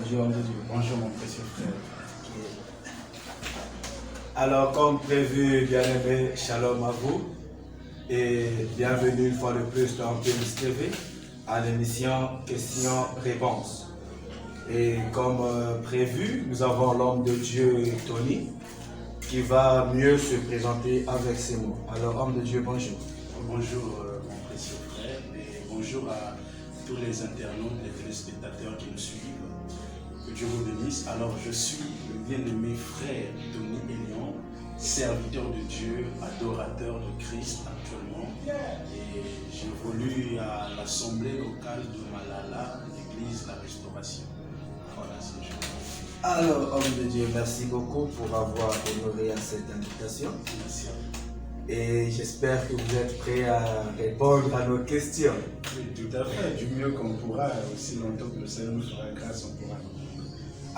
Bonjour, homme de Dieu. Bonjour mon précieux frère. Alors, comme prévu, bien-aimé, shalom à vous et bienvenue une fois de plus dans PMS TV à l'émission Questions-Réponses. Et comme prévu, nous avons l'homme de Dieu Tony qui va mieux se présenter avec ses mots. Alors, homme de Dieu, bonjour. Bonjour mon précieux frère et bonjour à tous les internautes, les téléspectateurs qui nous suivent. Que Dieu vous bénisse. Alors, je suis le bien-aimé frère Tony Elion, serviteur de Dieu, adorateur de Christ actuellement. Et j'évolue à l'assemblée locale de Malala, l'église La Restauration. Voilà, c'est je. Alors, homme de Dieu, merci beaucoup pour avoir honoré à cette invitation. Merci à vous. Et j'espère que vous êtes prêts à répondre à nos questions. Oui, tout à fait, du mieux qu'on pourra, aussi longtemps que le Seigneur nous fera grâce, on pourra.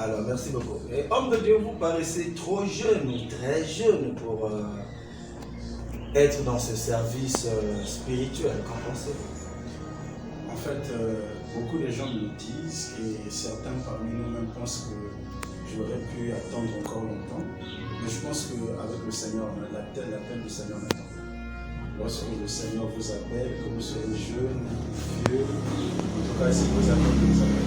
Alors, merci beaucoup. Et homme de Dieu, vous paraissez trop jeune, très jeune pour être dans ce service spirituel. Qu'en pensez-vous? En fait, beaucoup de gens me disent, et certains parmi nous même pensent que j'aurais pu attendre encore longtemps. Mais je pense qu'avec le Seigneur, l'appel du Seigneur n'attend pas. Lorsque le Seigneur vous appelle, que vous soyez jeune, vieux, en tout cas, si vous appelle, vous appelle.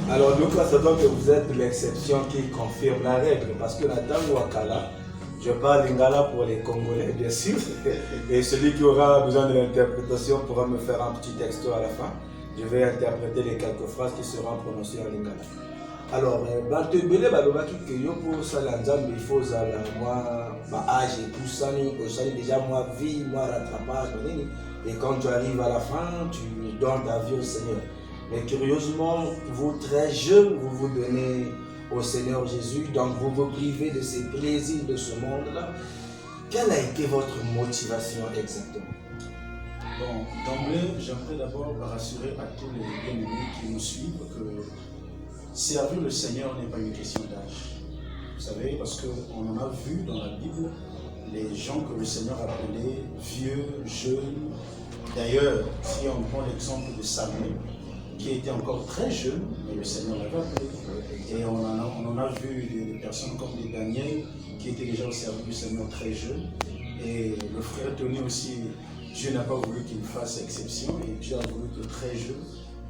Alors, nous constatons que vous êtes l'exception qui confirme la règle. Parce que la dame Wakala, je parle lingala pour les Congolais, bien sûr. Et celui qui aura besoin de l'interprétation pourra me faire un petit texto à la fin. Je vais interpréter les quelques phrases qui seront prononcées en lingala. Alors, bato ebele balobaki que yo pour sala nzambe il faut zala moi âge et tout ça ni déjà moi vie moi rattrapage nini, et quand tu arrives à la fin tu donnes ta vie au Seigneur. Mais curieusement, vous très jeune, vous vous donnez au Seigneur Jésus, donc vous vous privez de ces plaisirs de ce monde-là. Quelle a été votre motivation exactement? Bon, d'emblée, j'aimerais d'abord rassurer à tous les bien-aimés qui nous suivent que servir le Seigneur n'est pas une question d'âge. Vous savez, parce qu'on en a vu dans la Bible les gens que le Seigneur appelait vieux, jeunes. D'ailleurs, si on prend l'exemple de Samuel, qui était encore très jeune, mais le Seigneur l'avait appelé. Et on en a vu des personnes comme des Daniel, qui étaient déjà au service du Seigneur très jeunes. Et le frère Tony aussi, Dieu n'a pas voulu qu'il fasse exception, et Dieu a voulu que très jeune,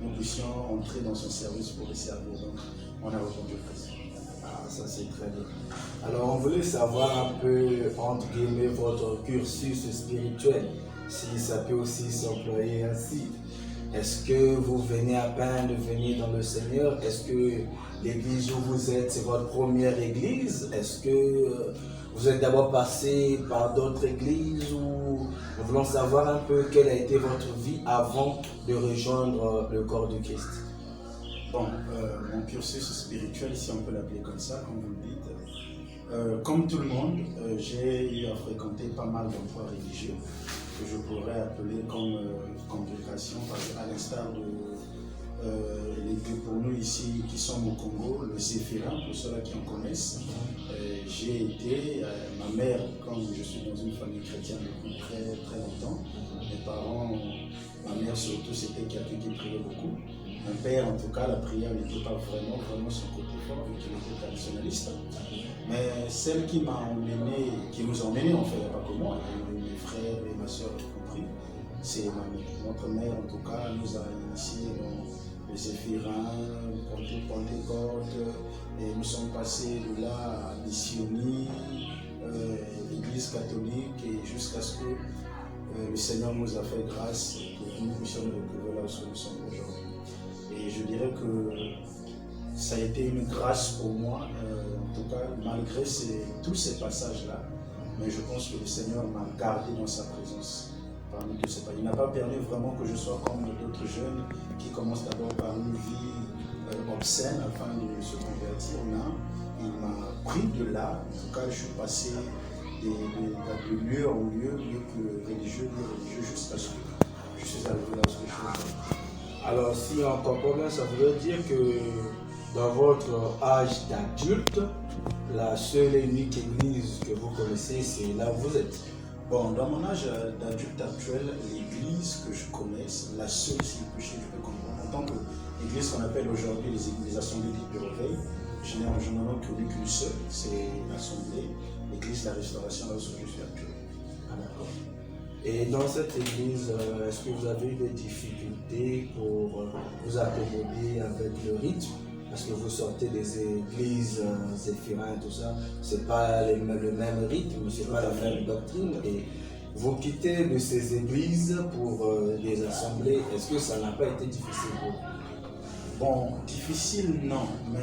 nous puissions entrer dans son service pour le servir. Donc, on a répondu présent. Ah, ça c'est très bien. Alors, on voulait savoir un peu, entre guillemets, votre cursus spirituel, si ça peut aussi s'employer ainsi. Est-ce que vous venez à peine de venir dans le Seigneur? Est-ce que l'église où vous êtes, c'est votre première église? Est-ce que vous êtes d'abord passé par d'autres églises? Ou nous voulons savoir un peu quelle a été votre vie avant de rejoindre le corps du Christ. Bon, mon cursus spirituel, si on peut l'appeler comme ça, comme vous le dites, comme tout le monde, j'ai eu à fréquenter pas mal d'endroits religieux que je pourrais appeler comme congrégation, parce qu'à l'instar de l'église pour nous ici qui sommes au Congo, le Zéphirin, pour ceux-là qui en connaissent, j'ai été, ma mère, comme je suis dans une famille chrétienne depuis très très longtemps, mes parents, ma mère surtout, c'était quelqu'un qui priait beaucoup. Mon père, en tout cas, la prière n'était pas vraiment son côté fort, vu qu'il était traditionnaliste. Mais celle qui m'a emmené, qui nous a emmenés, en fait, il n'y a pas que moi, mes frères et ma soeur ont compris, c'est ma mère. Notre mère, en tout cas, nous a initiés dans les Zéphirin, Pentecôte, et nous sommes passés de là à Missionnie, l'église catholique, et jusqu'à ce que le Seigneur nous a fait grâce pour que nous puissions nous retrouver là où nous sommes aujourd'hui. Et je dirais que ça a été une grâce pour moi, en tout cas, malgré tous ces passages-là. Mais je pense que le Seigneur m'a gardé dans sa présence parmi tous ces pas. Il n'a pas permis vraiment que je sois comme d'autres jeunes qui commencent d'abord par une vie obscène afin de se convertir. Non, il m'a pris de là. En tout cas, je suis passé de lieu en lieu, lieu religieux, jusqu'à ce que je suis arrivé là où je suis. Alors, si on comprend bien, ça veut dire que dans votre âge d'adulte, la seule et unique église que vous connaissez, c'est là où vous êtes. Bon, dans mon âge d'adulte actuel, l'église que je connaisse, la seule que je peux comprendre. En tant qu'église qu'on appelle aujourd'hui les assemblées dites de réveil, je n'en ai connu qu'une seule, c'est l'assemblée, l'église de la restauration, là où je suis actuellement. Ah, d'accord. Et dans cette église, est-ce que vous avez eu des difficultés pour vous accommoder avec le rythme? Parce que vous sortez des églises Zéphirin et tout ça, c'est pas le même rythme, c'est pas la même doctrine. Et vous quittez de ces églises pour des assemblées, est-ce que ça n'a pas été difficile pour vous? Bon, difficile non, mais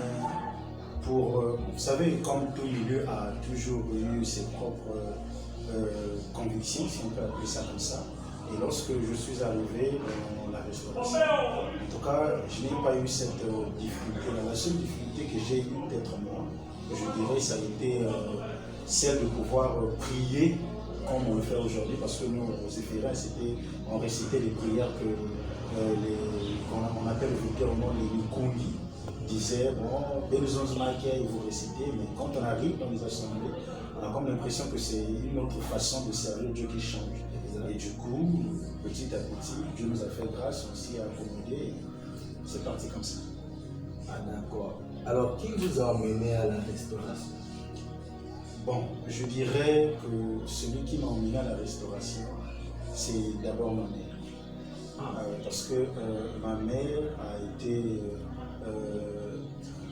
pour, vous savez, comme tout milieu a toujours eu ses propres convictions, si on peut appeler ça comme ça. Et lorsque je suis arrivé dans la restauration, en tout cas, je n'ai pas eu cette difficulté-là. La seule difficulté que j'ai eue, peut-être moi, je dirais, ça a été celle de pouvoir prier comme on le fait aujourd'hui, parce que nous, aux Zéphirins, on récitait les prières que on appelle vulgairement les Nikondi disaient, bon, Benuzons Makia, et vous récitez, mais quand on arrive dans les assemblées, on a comme l'impression que c'est une autre façon de servir Dieu qui change. Et du coup, petit à petit, Dieu nous a fait grâce aussi à accommoder. C'est parti comme ça. Ah, d'accord. Alors, qui vous a emmené à la restauration? Bon, je dirais que celui qui m'a emmené à la restauration, c'est d'abord ma mère. Parce que ma mère a été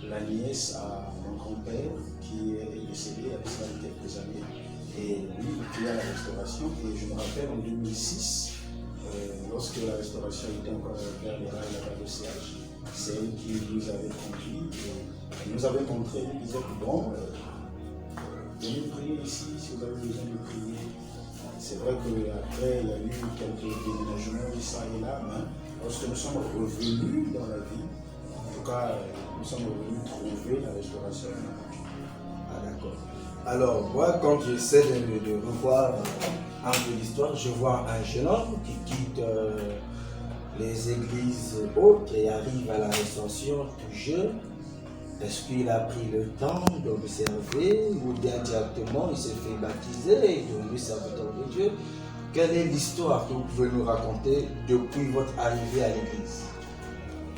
la nièce à mon grand-père qui est décédé à cela quelques années. Et lui, il est à la restauration. Et je me rappelle en 2006, lorsque la restauration était encore vers les rails là-bas de CH, c'est elle qui nous avait conduits. Elle nous avait montré, elle disait que bon, venez prier ici si vous avez besoin de prier. C'est vrai qu'après, il y a eu quelques déménagements ça et là, mais lorsque nous sommes revenus dans la vie, en tout cas, nous sommes revenus trouver la restauration. Ah, d'accord. Alors, moi, quand j'essaie de revoir un peu l'histoire, je vois un jeune homme qui quitte les églises hautes et arrive à la restauration tout jeune. Est-ce qu'il a pris le temps d'observer ou bien directement il s'est fait baptiser et devenu serviteur de Dieu? Quelle est l'histoire que vous pouvez nous raconter depuis votre arrivée à l'église?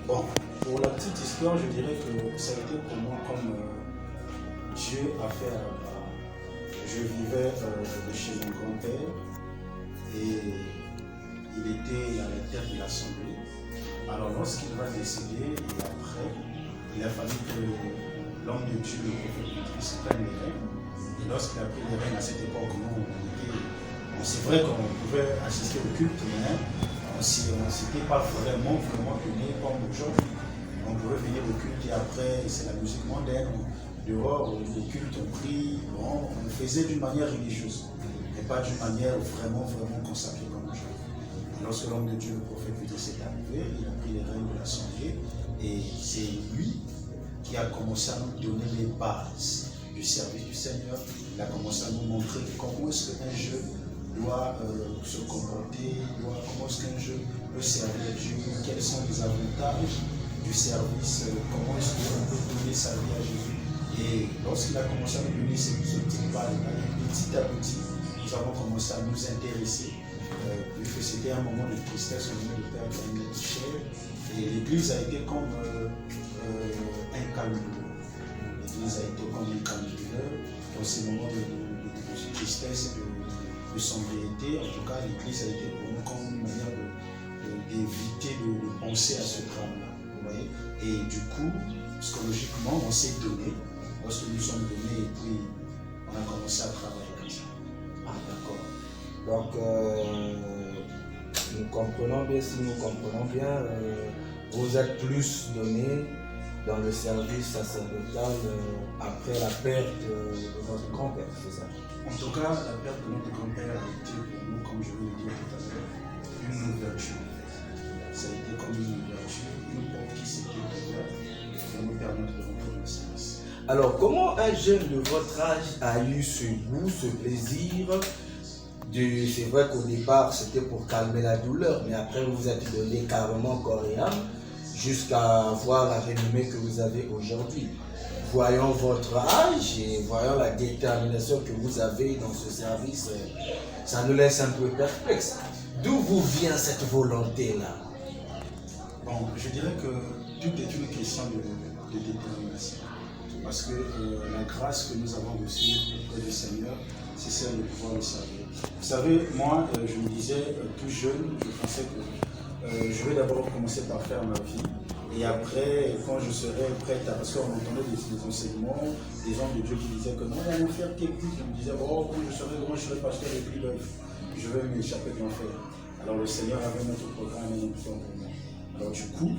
Bon, pour la petite histoire, je dirais que ça a été pour moi comme Dieu a fait à la part. Je vivais de chez mon grand-père et il était à la tête de l'assemblée. Alors lorsqu'il va décéder et après, il a fallu que l'homme de Dieu, le prophète Christ, prenne les rênes. Et lorsqu'il a pris les rênes à cette époque, c'est vrai qu'on pouvait assister au culte, mais on ne s'était pas vraiment donné comme aujourd'hui. On pouvait venir au culte et après, c'est la musique mondaine. Dehors, le culte, on prie, bon, on le faisait d'une manière religieuse, mais pas d'une manière vraiment consacrée comme aujourd'hui. Lorsque l'homme de Dieu, le prophète Christ, est arrivé, il a pris les rênes de l'assemblée et c'est lui qui a commencé à nous donner les bases du service du Seigneur. Il a commencé à nous montrer comment est-ce qu'un jeune doit se comporter, comment est-ce qu'un jeune peut servir Dieu, quels sont les avantages du service, comment est-ce qu'on peut donner sa vie à Jésus. Et lorsqu'il a commencé à nous donner ces petites balles, petit à petit, nous avons commencé à nous intéresser, vu que c'était un moment de tristesse, un moment de perte, un moment de chair. Et l'église a été comme un calme. L'église a été comme un calme dans ces moments de tristesse et de sobriété. En tout cas, l'église a été pour nous comme une manière d'éviter de penser à ce drame-là. Et du coup, psychologiquement, on s'est donné. Lorsque nous sommes donnés et puis on a commencé à travailler comme ça. Ah, d'accord. Donc, nous comprenons bien, si nous comprenons bien, vous êtes plus donné dans le service sacerdotal après la perte de votre grand-père, c'est ça? En tout cas, la perte de notre grand-père a été pour nous, comme je vais le dire tout à l'heure, une ouverture. Ça a été comme une ouverture, une porte qui s'était ouverte pour nous permettre de rentrer dans le service. Alors, comment un jeune de votre âge a eu ce goût, ce plaisir c'est vrai qu'au départ, c'était pour calmer la douleur, mais après, vous vous êtes donné carrément corps et âme jusqu'à avoir la renommée que vous avez aujourd'hui. Voyons votre âge et voyons la détermination que vous avez dans ce service, ça nous laisse un peu perplexe. D'où vous vient cette volonté-là? Bon, je dirais que tout est une question de détermination. Parce que la grâce que nous avons reçue auprès du Seigneur, c'est celle de pouvoir le servir. Vous savez, moi, je me disais tout jeune, je pensais que je vais d'abord commencer par faire ma vie. Et après, quand je serai prête, parce qu'on entendait des enseignements, des gens de Dieu qui disaient que non, il allait faire quelque chose. Je me disais, oh, quand je serai grand, je serai pasteur et puis je vais m'échapper de l'enfer. Alors le Seigneur avait notre programme et notre plan pour moi. Alors du coup,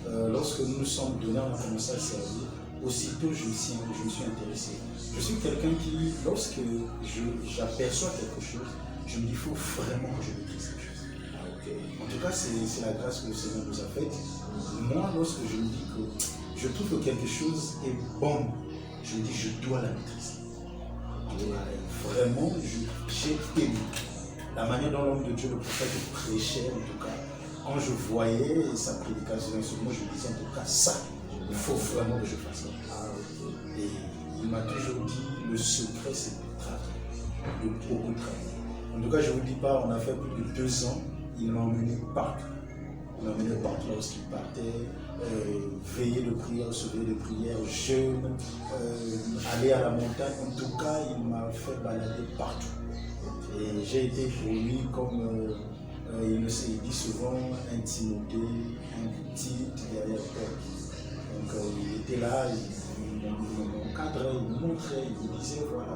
lorsque nous nous sommes donnés, on a commencé à servir. Aussitôt, je me suis intéressé. Je suis quelqu'un qui, lorsque j'aperçois quelque chose, je me dis, il faut vraiment que je maîtrise quelque chose. En tout cas, c'est la grâce que le Seigneur nous a faite. Moi, lorsque je me dis que je trouve que quelque chose est bon, je me dis, je dois la maîtriser. Vraiment, j'ai aimé la manière dont l'homme de Dieu, le prophète, prêchait, en tout cas. Quand je voyais sa prédication, moi, je me disais, en tout cas, ça, il faut vraiment que je fasse ça. Et il m'a toujours dit, le secret, c'est de travailler, de beaucoup travailler. En tout cas, je ne vous dis pas, on a fait plus de 2 ans, il m'a emmené partout. Il m'a emmené partout lorsqu'il partait, veiller de prière, se veiller de prière, jeûne, aller à la montagne. En tout cas, il m'a fait balader partout. Et j'ai été pour lui comme, il dit souvent, un Timothée, un petit derrière le Donc il était là, il m'encadrait, il me montrait, il me disait voilà.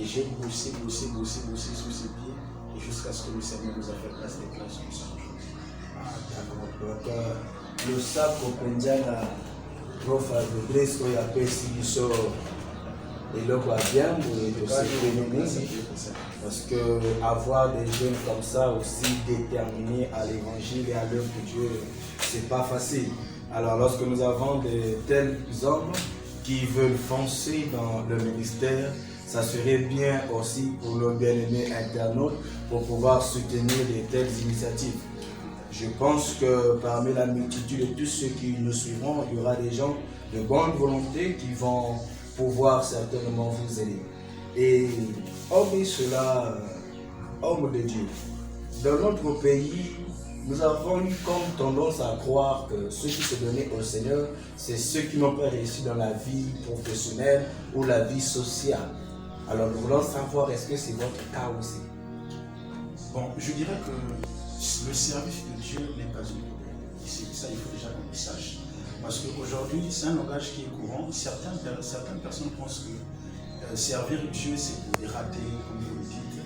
Et j'ai bossé sous ses pieds, et jusqu'à ce que le Seigneur nous a fait grâce des classes comme ça. D'accord. Donc, le sac au Pendiana, prof de Grace, il y a Pessi Bisso, et le quoi bien, parce que avoir des jeunes comme ça aussi déterminés à l'évangile et à l'œuvre de Dieu, c'est pas facile. Alors, lorsque nous avons de tels hommes qui veulent foncer dans le ministère, ça serait bien aussi pour nos bien-aimés internautes pour pouvoir soutenir de telles initiatives. Je pense que parmi la multitude de tous ceux qui nous suivront, il y aura des gens de bonne volonté qui vont pouvoir certainement vous aider. Et hormis cela, homme de Dieu, dans notre pays, nous avons eu comme tendance à croire que ceux qui se donnaient au Seigneur, c'est ceux qui n'ont pas réussi dans la vie professionnelle ou la vie sociale. Alors nous voulons savoir, est-ce que c'est votre cas aussi? Bon, je dirais que le service de Dieu n'est pas une problème. Ça, il faut déjà qu'on le sache. Parce qu'aujourd'hui, c'est un langage qui est courant. Certaines personnes pensent que servir Dieu, c'est pour les rater, comme vous le dites.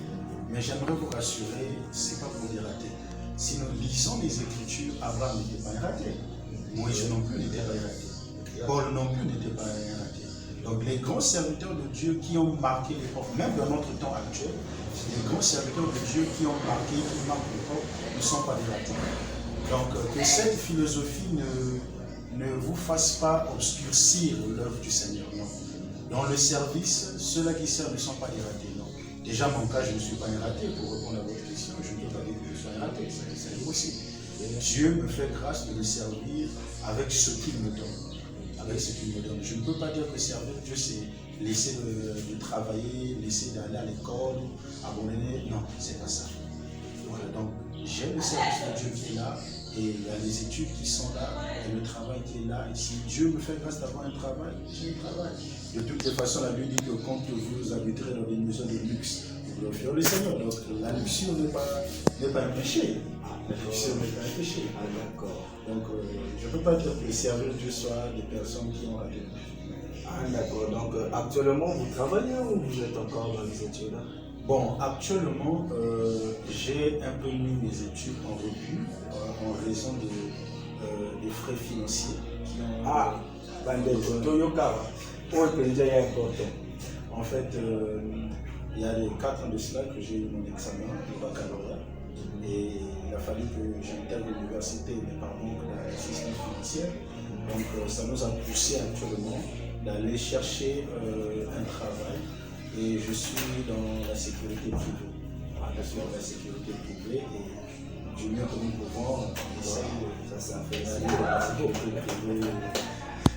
Mais j'aimerais vous rassurer, ce n'est pas pour les rater. Si nous lisons les Écritures, Abraham n'était pas un raté. Moïse non plus n'était pas un raté. Paul non plus n'était pas un raté. Donc les grands serviteurs de Dieu qui ont marqué l'époque, même dans notre temps actuel, les grands serviteurs de Dieu qui ont marqué, qui marquent l'époque, ne sont pas des ratés. Donc que cette philosophie ne vous fasse pas obscurcir l'œuvre du Seigneur. Non. Dans le service, ceux-là qui servent ne sont pas des ratés. Non. Déjà, mon cas, je ne suis pas un raté. Pour répondre à votre question, je ne peux pas dire que je sois un raté. C'est impossible. Dieu me fait grâce de le servir avec ce qu'il me donne. Avec ce qu'il me donne. Je ne peux pas dire que servir Dieu, c'est laisser de travailler, laisser d'aller à l'école, abandonner. Non, c'est pas ça. Voilà, donc j'ai le service de Dieu qui est là, et il y a les études qui sont là, et le travail qui est là. Et si Dieu me fait grâce d'avoir un travail, j'ai un travail. De toutes les façons, la Bible dit que quand vous habiterez dans des maisons de luxe, vous glorifierez le Seigneur. Donc la luxure n'est pas un péché. La luxure n'est pas un péché. Ah, d'accord. Donc je ne peux pas dire que servir Dieu soit des personnes qui ont raté. Ah, d'accord. Donc actuellement, vous travaillez ou vous êtes encore dans les études? Bon, actuellement, j'ai un peu mis mes études en revue en raison des frais financiers qui ont... En fait, il y a les 4 ans de cela que j'ai eu mon examen de baccalauréat et il a fallu que j'intègre l'université, mais par manque d'assistance financière. Donc ça nous a poussé actuellement d'aller chercher un travail et je suis dans la sécurité privée. Je suis dans la sécurité privée et du mieux que nous pouvons, on essaye ça fait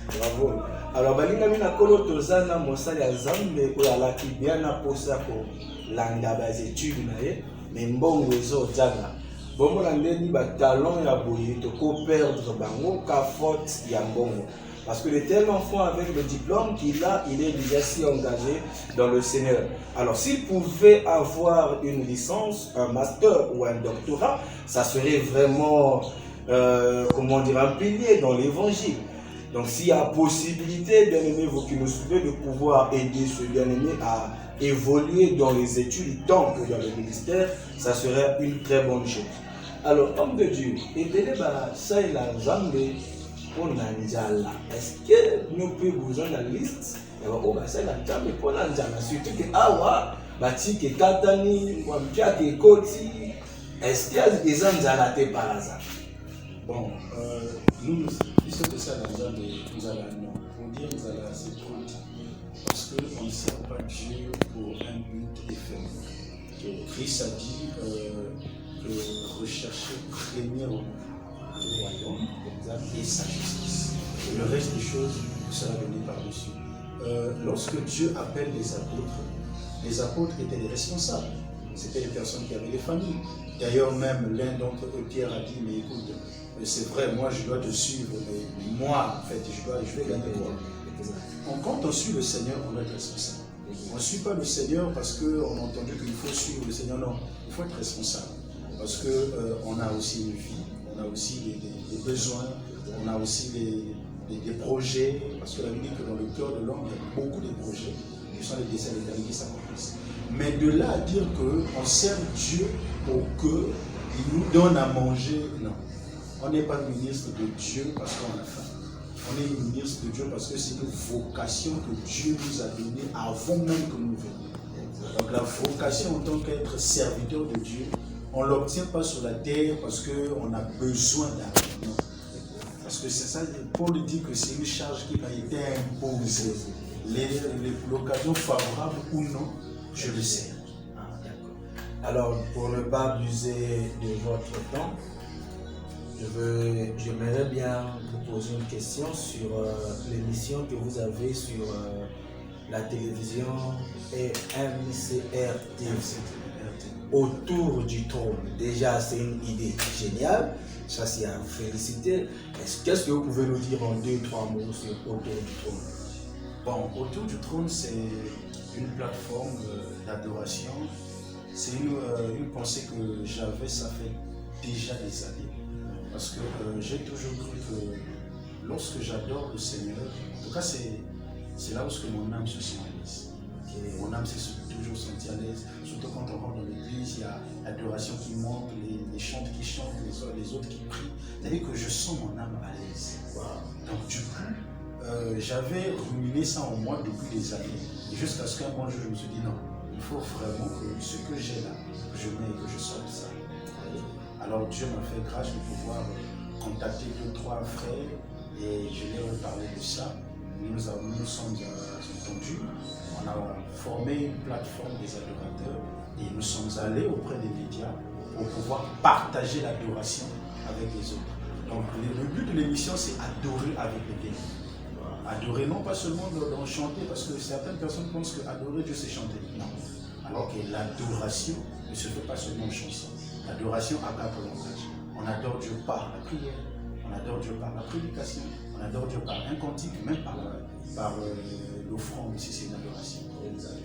bravo. Alors balinga mina kolo tozana mosali ya Nzambe oyo alaki bien na posa ko landa ba études na ye mais mbongo ezozanga. Bon, on a dit talent ya boye, toko perdre bango, ka faute ya bongo. Parce que le tel enfant avec le diplôme qu'il a, il est déjà si engagé dans le Seigneur. Alors s'il pouvait avoir une licence, un master ou un doctorat, ça serait vraiment, comment dire, un pilier dans l'évangile. Donc s'il y a possibilité, bien aimé, vous qui nous suivez, de pouvoir aider ce bien-aimé à évoluer dans les études tant que dans le ministère, ça serait une très bonne chose. Alors, homme de Dieu, aidez-les, ça et la jambe. Est-ce que nous pouvons vous en la liste? Oh, ça la jambe pour la jambe. Surtout que awa, bati que katani, wampia que koti. Est-ce qu'il y a des gens qui ont par hasard? Bon, nous sommes de ça dans le nous allons non. Pour dire nous allons c'est trop dit. Parce qu'on ne sert pas Dieu pour un but éphémère. Christ a dit que rechercher premièrement le royaume et sa justice. Et le reste des choses sera donné par-dessus. Lorsque Dieu appelle les apôtres étaient les responsables. C'était les personnes qui avaient les familles. D'ailleurs, même l'un d'entre eux, Pierre, a dit, mais écoute, c'est vrai, moi je dois te suivre, mais moi, en fait, je vais gagner quoi? Quand on suit le Seigneur, on doit être responsable. On ne suit pas le Seigneur parce qu'on a entendu qu'il faut suivre le Seigneur. Non, il faut être responsable. Parce qu'on a aussi une vie, on a aussi des besoins, on a aussi des projets. Parce que la Bible dit que dans le cœur de l'homme, il y a beaucoup de projets qui sont les desseins d'éternité qui s'accomplissent. Mais de là à dire qu'on sert Dieu pour qu'il nous donne à manger, non. On n'est pas ministre de Dieu parce qu'on a faim. On est ministre de Dieu parce que c'est une vocation que Dieu nous a donnée avant même que nous venions. Donc la vocation en tant qu'être serviteur de Dieu, on ne l'obtient pas sur la terre parce qu'on a besoin d'argent. Parce que c'est ça, Paul dit que c'est une charge qui a été imposée. L'occasion favorable ou non, je le sais. Alors, pour ne pas abuser de votre temps, j'aimerais bien vous poser une question sur l'émission que vous avez sur la télévision et MCR TV, autour du trône. Déjà, c'est une idée géniale, ça c'est à féliciter. Qu'est-ce que vous pouvez nous dire en 2-3 mots sur autour du trône? Bon, autour du trône, c'est une plateforme d'adoration. C'est une pensée que j'avais, ça fait déjà des années. Parce que j'ai toujours cru que lorsque j'adore le Seigneur, en tout cas c'est là où mon âme se sent à l'aise. Mon âme s'est toujours sentie à l'aise. Surtout quand on rentre dans l'église, il y a l'adoration qui monte, les chants qui chantent, les autres qui prient. C'est-à-dire que je sens mon âme à l'aise. Donc du coup, j'avais ruminé ça en moi depuis des années. Et jusqu'à ce qu'un bon jour, je me suis dit non, il faut vraiment que ce que j'ai là, que je mets et que je sorte ça. Alors Dieu m'a fait grâce de pouvoir contacter 2-3 frères et je leur ai parlé de ça. Nous sommes entendus, on a formé une plateforme des adorateurs et nous sommes allés auprès des médias pour pouvoir partager l'adoration avec les autres. Donc le but de l'émission c'est adorer avec les bien. Adorer non pas seulement dans chanter, parce que certaines personnes pensent que adorer Dieu c'est chanter. Non. Alors que l'adoration ne se fait pas seulement en chanson. L'adoration a 4 langages. On adore Dieu par la prière, on adore Dieu par la prédication, on adore Dieu par un cantique, même par l'offrande, si c'est une adoration.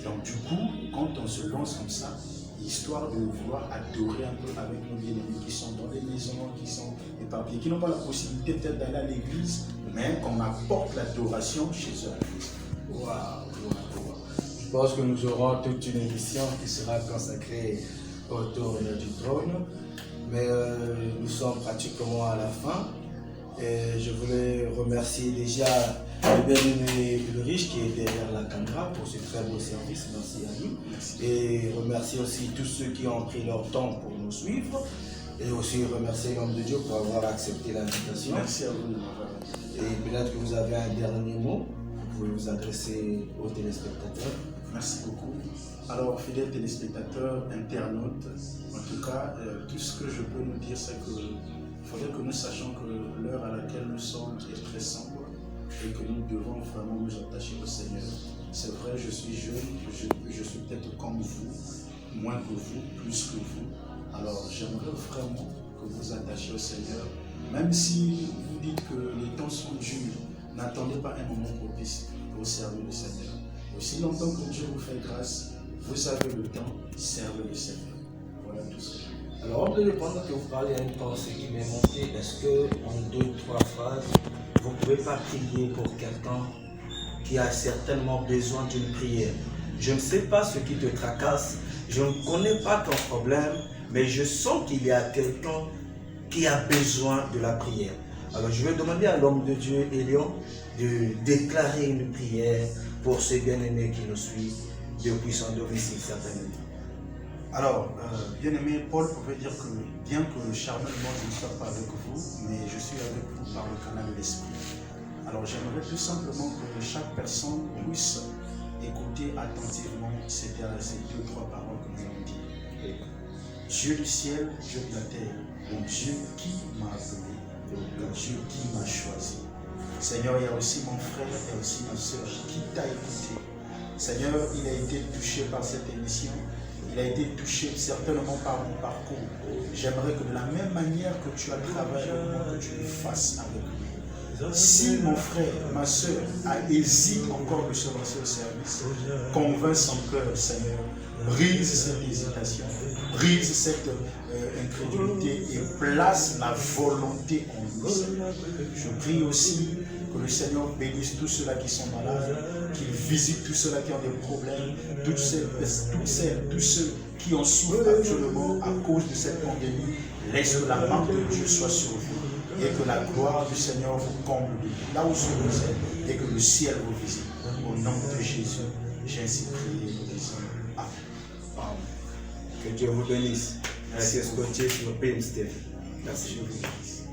Donc du coup, quand on se lance comme ça, histoire de vouloir adorer un peu avec nos bien-aimés qui sont dans les maisons, qui sont éparpillés, qui n'ont pas la possibilité peut-être d'aller à l'église, mais qu'on apporte l'adoration chez eux à l'église. Waouh. Je pense que nous aurons toute une émission qui sera consacrée autour du trône, mais nous sommes pratiquement à la fin et je voulais remercier déjà le bien-aimé Ulrich qui est derrière la caméra pour ce très beau service, merci à lui, et remercier aussi tous ceux qui ont pris leur temps pour nous suivre et aussi remercier l'homme de Dieu pour avoir accepté l'invitation. Merci à vous de m'avoir invité. Et peut-être que vous avez un dernier mot, vous pouvez vous adresser aux téléspectateurs. Merci beaucoup. Alors, fidèles téléspectateurs, internautes, en tout cas, tout ce que je peux nous dire, c'est qu'il faudrait que nous sachions que l'heure à laquelle nous sommes est très sombre et que nous devons vraiment nous attacher au Seigneur. C'est vrai, je suis jeune, je suis peut-être comme vous, moins que vous, plus que vous, Alors j'aimerais vraiment que vous attachiez au Seigneur, même si vous dites que les temps sont durs, n'attendez pas un moment propice pour servir le Seigneur. Aussi longtemps que Dieu vous fait grâce, vous avez le temps, servez le Seigneur. Voilà tout ça. Alors, pendant que vous parlez, il y a une pensée qui m'est montée. Est-ce que en 2-3 phrases, vous ne pouvez pas prier pour quelqu'un qui a certainement besoin d'une prière? Je ne sais pas ce qui te tracasse, je ne connais pas ton problème, mais je sens qu'il y a quelqu'un qui a besoin de la prière. Alors, je vais demander à l'homme de Dieu, Elion, de déclarer une prière pour ces bien-aimés qui nous suivent depuis son domicile, certainement. Alors, bien-aimé, Paul pouvait dire que bien que charnellement je ne sois pas avec vous, mais je suis avec vous par le canal de l'Esprit. Alors, j'aimerais tout simplement que chaque personne puisse écouter attentivement ces 2-3 paroles que nous avons dites. Dieu du ciel, Dieu de la terre, mon Dieu qui m'a appelé, le Dieu qui m'a choisi. Seigneur, il y a aussi mon frère, il y a aussi ma soeur qui t'a écouté. Seigneur, il a été touché par cette émission. Il a été touché certainement par mon parcours. J'aimerais que de la même manière que tu as travaillé avec moi, que tu le fasses avec lui. Si mon frère, ma soeur, hésite encore de se lancer au service, convainc son cœur, Seigneur, brise cette hésitation, brise cette incrédulité et place la volonté en lui. Je prie aussi que le Seigneur bénisse tous ceux-là qui sont malades, qu'il visite tous ceux-là qui ont des problèmes, tous ceux qui ont souffert actuellement à cause de cette pandémie. Laisse que la main de Dieu soit sur vous et que la gloire du Seigneur vous comble là où vous êtes et que le ciel vous visite. Au nom de Jésus, j'ai ainsi prié et disant Amen. Que Dieu vous bénisse. Merci, Scottier, sur le Stephen. Merci. Je vous bénisse.